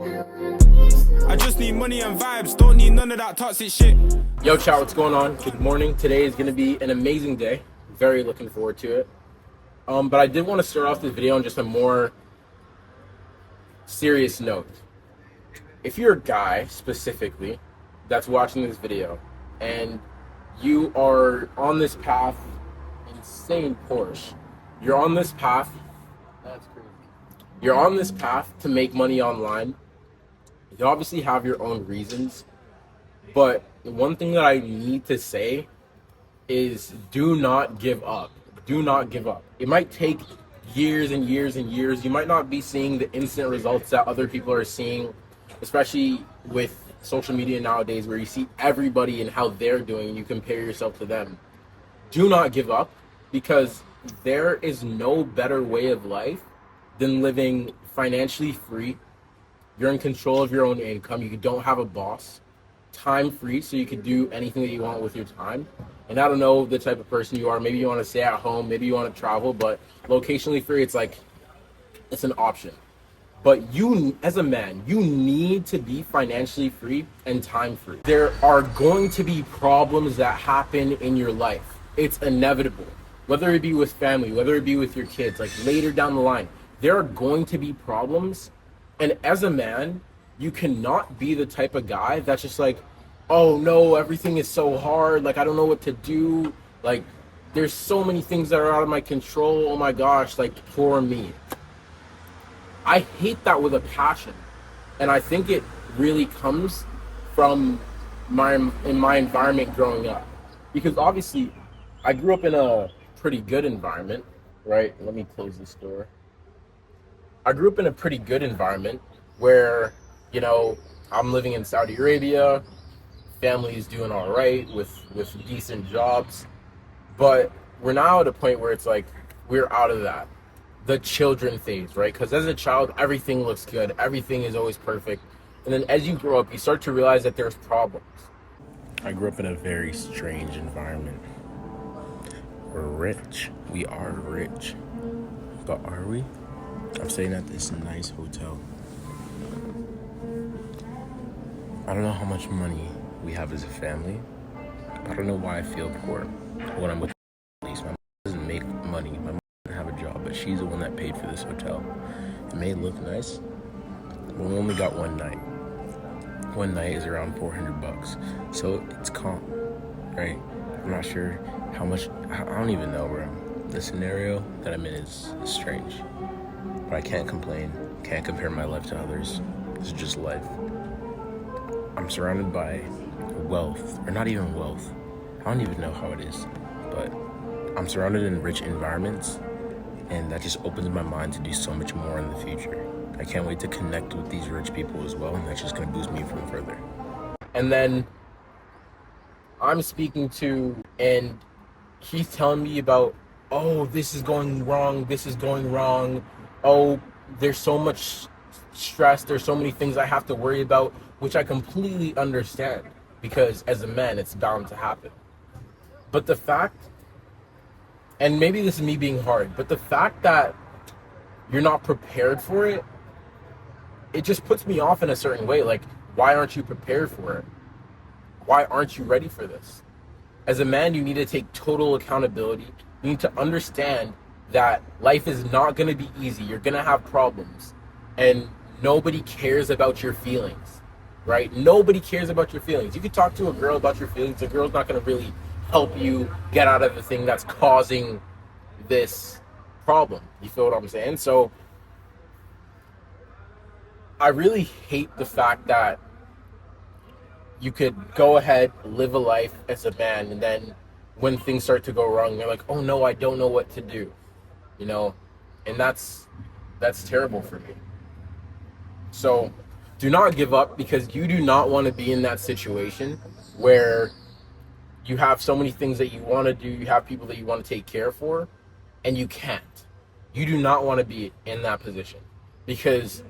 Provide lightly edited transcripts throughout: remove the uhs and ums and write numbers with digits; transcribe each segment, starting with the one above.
I just need money and vibes, don't need none of that toxic shit. Yo, chat, what's going on? Good morning. Today is going to be an amazing day. Very looking forward to it. But I did want to start off this video on just a more serious note. If you're a guy, specifically, that's watching this video, and you are on this path, insane Porsche, you're on this path, that's crazy. You're on this path to make money online. You obviously have your own reasons, but the one thing that I need to say is do not give up. Do not give up. It might take years and years and years. You might not be seeing the instant results that other people are seeing, especially with social media nowadays, where you see everybody and how they're doing and you compare yourself to them. Do not give up, because there is no better way of life than living financially free. You're in control of your own income. You don't have a boss. Time free, so you can do anything that you want with your time. And I don't know the type of person you are. Maybe you want to stay at home, maybe you want to travel, but locationally free, it's like, it's an option. But you, as a man, you need to be financially free and time free. There are going to be problems that happen in your life. It's inevitable. Whether it be with family, whether it be with your kids, like later down the line, there are going to be problems. And as a man, you cannot be the type of guy that's just like, oh no, everything is so hard, like I don't know what to do, like there's so many things that are out of my control, oh my gosh, like poor me. I hate that with a passion, and I think it really comes from my environment growing up, because obviously I grew up in a pretty good environment, right? Let me close this door. I grew up in a pretty good environment where, you know, I'm living in Saudi Arabia, family is doing all right with decent jobs, but we're now at a point where it's like we're out of that, the children phase, right? Because as a child, everything looks good, everything is always perfect, and then as you grow up, you start to realize that there's problems. I grew up in a very strange environment. We're rich. We are rich. But are we? I'm staying at this nice hotel. I don't know how much money we have as a family. I don't know why I feel poor when I'm with police. My mom doesn't make money. My mom doesn't have a job, but she's the one that paid for this hotel. It may look nice, but we only got one night. One night is around $400, so it's calm, right? I'm not sure how much. I don't even know where the scenario that I'm in is strange, but I can't complain. Can't compare my life to others. This is just life. I'm surrounded by wealth, or not even wealth. I don't even know how it is, but I'm surrounded in rich environments, and that just opens my mind to do so much more in the future. I can't wait to connect with these rich people as well, and that's just gonna boost me from further. And then I'm speaking to, and he's telling me about, oh, this is going wrong, this is going wrong, oh, there's so much stress, there's so many things I have to worry about, which I completely understand, because as a man, it's bound to happen. But the fact, and maybe this is me being hard, but the fact that you're not prepared for it, it just puts me off in a certain way. Like, why aren't you prepared for it? Why aren't you ready for this? As a man, you need to take total accountability. You need to understand that life is not going to be easy. You're going to have problems, and nobody cares about your feelings, right? Nobody cares about your feelings. You could talk to a girl about your feelings. The girl's not going to really help you get out of the thing that's causing this problem. You feel what I'm saying? So I really hate the fact that you could go ahead, live a life as a man, and then when things start to go wrong, you're like, oh no, I don't know what to do, you know? And that's terrible for me. So do not give up, because you do not want to be in that situation where you have so many things that you want to do, you have people that you want to take care for, and you can't. You do not want to be in that position, because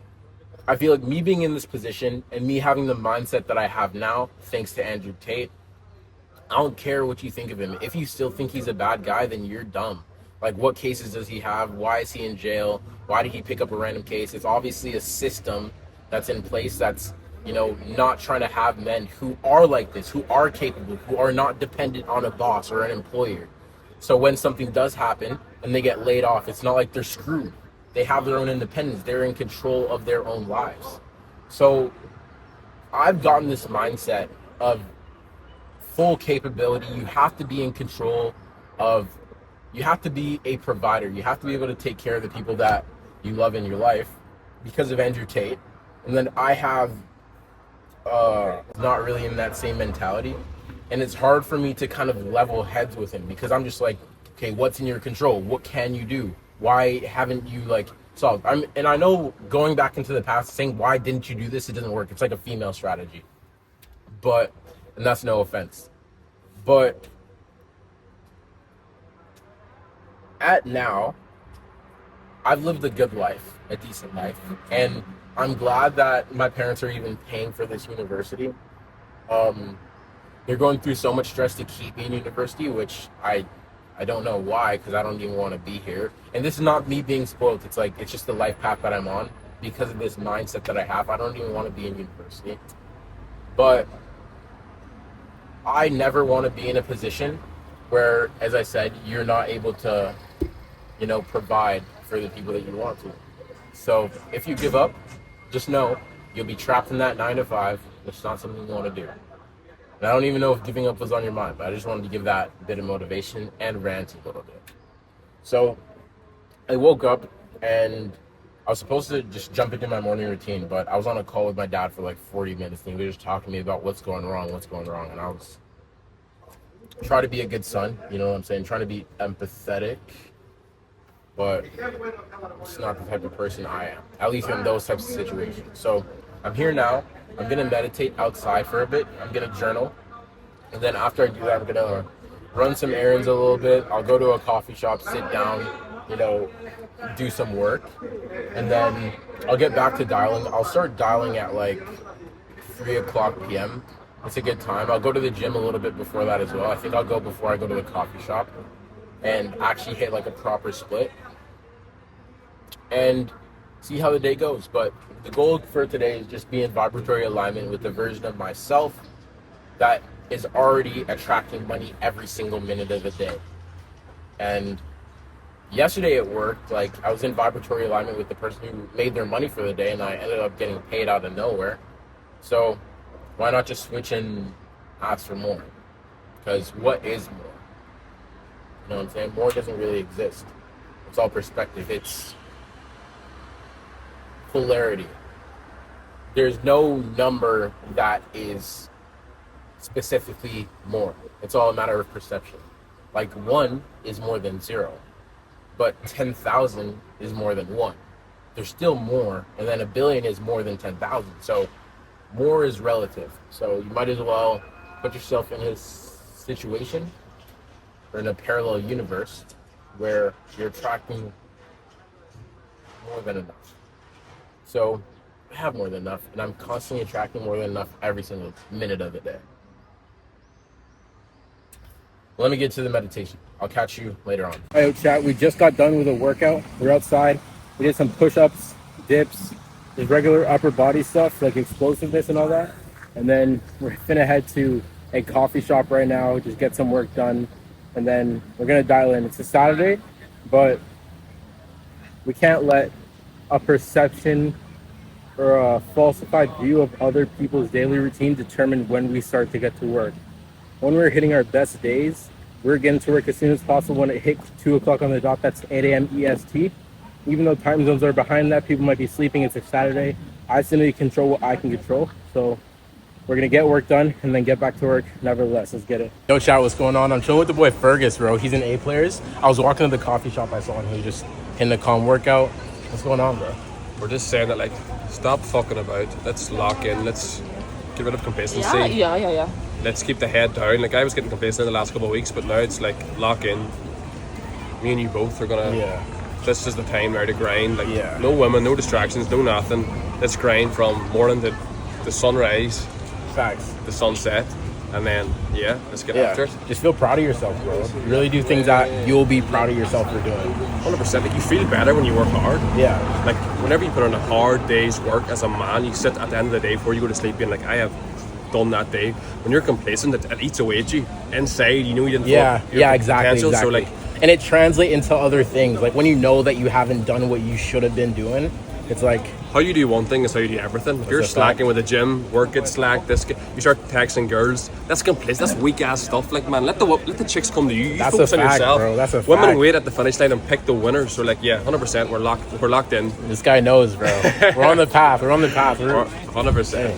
I feel like me being in this position and me having the mindset that I have now, thanks to Andrew Tate, I don't care what you think of him. If you still think he's a bad guy, then you're dumb. Like, what cases does he have? Why is he in jail? Why did he pick up a random case? It's obviously a system that's in place that's, not trying to have men who are like this, who are capable, who are not dependent on a boss or an employer. So when something does happen and they get laid off, it's not like they're screwed. They have their own independence. They're in control of their own lives. So I've gotten this mindset of full capability. You have to be in control of, you have to be a provider. You have to be able to take care of the people that you love in your life because of Andrew Tate. And then I have not really in that same mentality. And it's hard for me to kind of level heads with him because I'm just like, okay, what's in your control? What can you do? Why haven't you solved? And I know going back into the past saying, why didn't you do this? It doesn't work. It's like a female strategy. And that's no offense. But at now, I've lived a good life, a decent life. And I'm glad that my parents are even paying for this university. They're going through so much stress to keep me in university, which I don't know why, because I don't even want to be here. And this is not me being spoiled. It's just the life path that I'm on because of this mindset that I have. I don't even want to be in university. But I never want to be in a position where, as I said, you're not able to, provide for the people that you want to. So if you give up, just know you'll be trapped in that 9 to 5, which is not something you want to do. And I don't even know if giving up was on your mind, but I just wanted to give that bit of motivation and rant a little bit. So I woke up and I was supposed to just jump into my morning routine, but I was on a call with my dad for 40 minutes and he was just talking to me about what's going wrong. And I was trying to be a good son, you know what I'm saying? Trying to be empathetic, but it's not the type of person I am, at least in those types of situations. So I'm here now. I'm going to meditate outside for a bit. I'm going to journal. And then after I do that, I'm going to run some errands a little bit. I'll go to a coffee shop, sit down, do some work. And then I'll get back to dialing. I'll start dialing at 3 o'clock p.m. It's a good time. I'll go to the gym a little bit before that as well. I think I'll go before I go to the coffee shop and actually hit a proper split and see how the day goes. But the goal for today is just be in vibratory alignment with the version of myself that is already attracting money every single minute of the day. And yesterday at work, I was in vibratory alignment with the person who made their money for the day, and I ended up getting paid out of nowhere. So why not just switch and ask for more? Because what is more? You know what I'm saying? More doesn't really exist. It's all perspective. It's polarity. There's no number that is specifically more. It's all a matter of perception. 1 is more than 0, but 10,000 is more than 1. There's still more, and then 1 billion is more than 10,000. So more is relative. So you might as well put yourself in his situation or in a parallel universe where you're attracting more than enough. So I have more than enough, and I'm constantly attracting more than enough every single minute of the day. Let me get to the meditation. I'll catch you later on. All right, chat. We just got done with a workout. We're outside. We did some push-ups, dips, just regular upper body stuff like explosiveness and all that. And then we're finna head to a coffee shop right now, just get some work done. And then we're gonna dial in. It's a Saturday, but we can't let a perception or a falsified view of other people's daily routine determine when we start to get to work. When we're hitting our best days, we're getting to work as soon as possible. When it hits 2 o'clock on the dot, that's 8 a.m. EST. Even though time zones are behind that, people might be sleeping. It's a Saturday. I simply control what I can control. So we're going to get work done and then get back to work. Nevertheless, let's get it. Yo, chat, what's going on? I'm chilling with the boy Fergus, bro. He's in A-Players. I was walking to the coffee shop. I saw him. He was just hitting the calm workout. What's going on, bro? We're just saying that, stop fucking about. Let's lock in. Let's get rid of complacency. Yeah. Let's keep the head down. I was getting complacent in the last couple of weeks, but now it's lock in. Me and you both are gonna. Yeah. This is the time now to grind. Yeah. No women, no distractions, no nothing. Let's grind from morning to the sunrise, Facts. the sunset. and then let's get after it. Just feel proud of yourself, bro. Really do things that you'll be proud of yourself for doing. 100%. Like, you feel better when you work hard. Yeah. Like, whenever you put on a hard day's work as a man, you sit at the end of the day before you go to sleep being like, I have done that day. When you're complacent, it eats away at you. Inside, you know you didn't exactly. So, like, and it translates into other things. Like, when you know that you haven't done what you should have been doing, it's like, how you do one thing is how you do everything. If you're slacking with the gym, work gets slack, you start texting girls, that's complacent, that's weak ass stuff. Like, man, let the chicks come to you. You that's focus a fact, on yourself. bro. That's a Women fact. wait at the finish line and pick the winner. So, like, 100%, we're locked in. This guy knows, bro. We're on the path. We're 100%.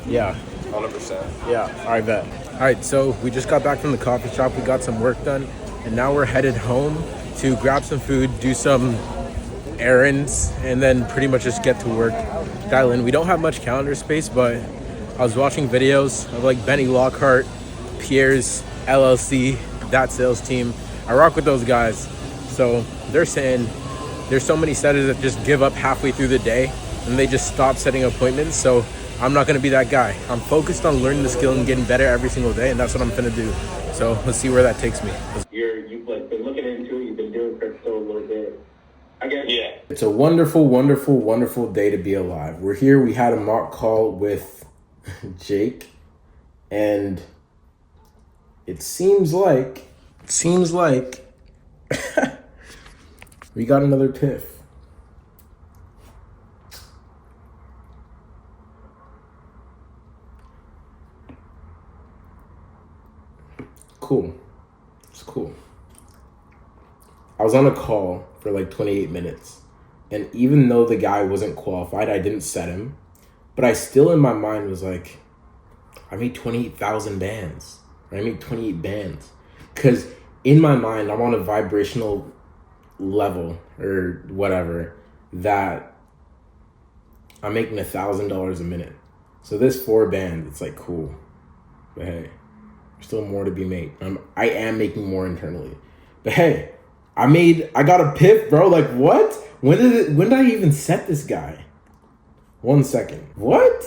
Yeah. 100%. Yeah. All right, bet. All right, so we just got back from the coffee shop. We got some work done, and now we're headed home to grab some food, do some errands, and then pretty much just get to work, dial in. We don't have much calendar space, but I was watching videos of like Benny Lockhart, Pierre's LLC, that sales team. I rock with those guys. So they're saying there's so many setters that just give up halfway through the day and they just stop setting appointments. So I'm not gonna be that guy. I'm focused on learning the skill and getting better every single day, and that's what I'm gonna do. So let's see where that takes me. You've like been looking into it, you've been doing crypto a little bit. I guess. Yeah. It's a wonderful, wonderful, wonderful day to be alive. We're here. We had a mock call with Jake, and it seems like we got another piff. Cool. It's cool. I was on a call for like 28 minutes. And even though the guy wasn't qualified, I didn't set him. But I still, in my mind, was like, I made 28,000 bands. Or I made 28 bands. Because in my mind, I'm on a vibrational level or whatever that I'm making $1,000 a minute. So this 4 bands, it's like cool. But hey, there's still more to be made. I am making more internally. But hey, I got a piff, bro. Like, what? When did I even set this guy? 1 second. What?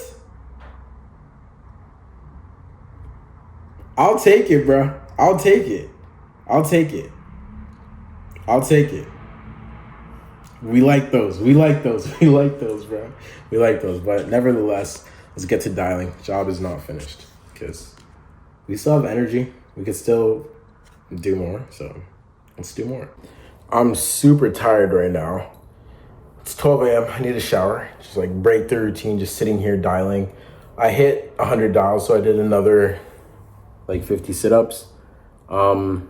I'll take it, bro. I'll take it. We like those, bro. We like those. But nevertheless, let's get to dialing. Job is not finished because we still have energy. We could still do more. So let's do more. I'm super tired right now. It's 12 a.m. I need a shower. Just like break the routine, just sitting here dialing. I hit 100 dials, so I did another like 50 sit-ups. But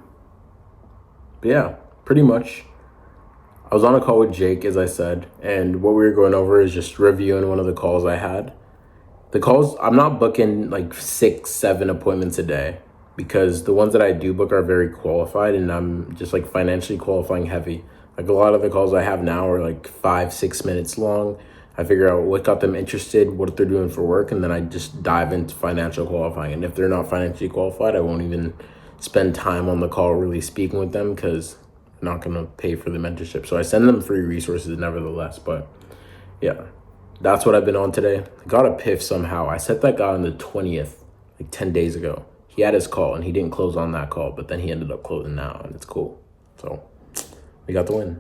yeah, pretty much. I was on a call with Jake, as I said, and what we were going over is just reviewing one of the calls I had. The calls, I'm not booking like 6-7 appointments a day because the ones that I do book are very qualified and I'm just like financially qualifying heavy. Like a lot of the calls I have now are like 5-6 minutes long. I figure out what got them interested, what they're doing for work, and then I just dive into financial qualifying. And if they're not financially qualified, I won't even spend time on the call really speaking with them because I'm not going to pay for the mentorship. So I send them free resources nevertheless. But yeah, that's what I've been on today. I got a piff somehow. I set that guy on the 20th, like 10 days ago. He had his call and he didn't close on that call, but then he ended up closing now and it's cool. So we got the win.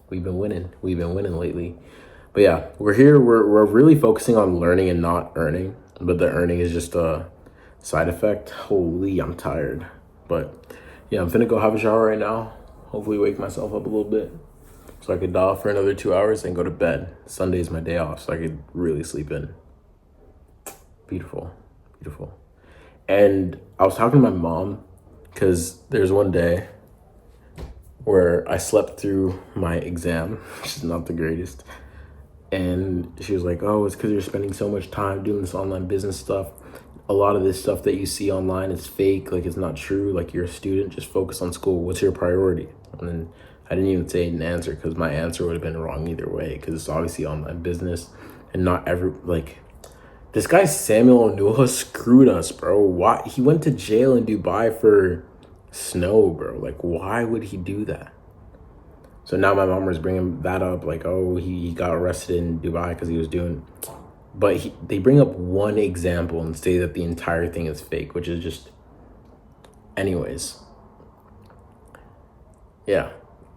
We've been winning lately. But yeah, we're here. We're really focusing on learning and not earning, but the earning is just a side effect. Holy, I'm tired. But yeah, I'm finna go have a shower right now. Hopefully wake myself up a little bit so I could dial for another 2 hours and go to bed. Sunday's my day off, so I could really sleep in. Beautiful. And I was talking to my mom because there's one day where I slept through my exam, which is not the greatest. And she was like, oh, it's because you're spending so much time doing this online business stuff. A lot of this stuff that you see online is fake. Like, it's not true. Like, you're a student. Just focus on school. What's your priority? And then I didn't even say an answer because my answer would have been wrong either way because it's obviously online business. And not this guy Samuel Onua screwed us, bro. Why? He went to jail in Dubai for snow, bro. Like, why would he do that? So now my mom was bringing that up, like, oh, he got arrested in Dubai because he was doing... But they bring up one example and say that the entire thing is fake, which is just... Anyways. Yeah.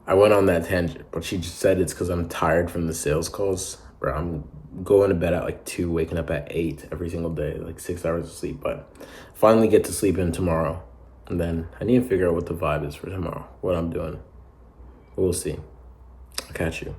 I went on that tangent, but she just said it's because I'm tired from the sales calls. Bro, I'm going to bed at like 2, waking up at 8 every single day, like 6 hours of sleep. But finally get to sleep in tomorrow. And then I need to figure out what the vibe is for tomorrow, what I'm doing. We'll see. I'll catch you.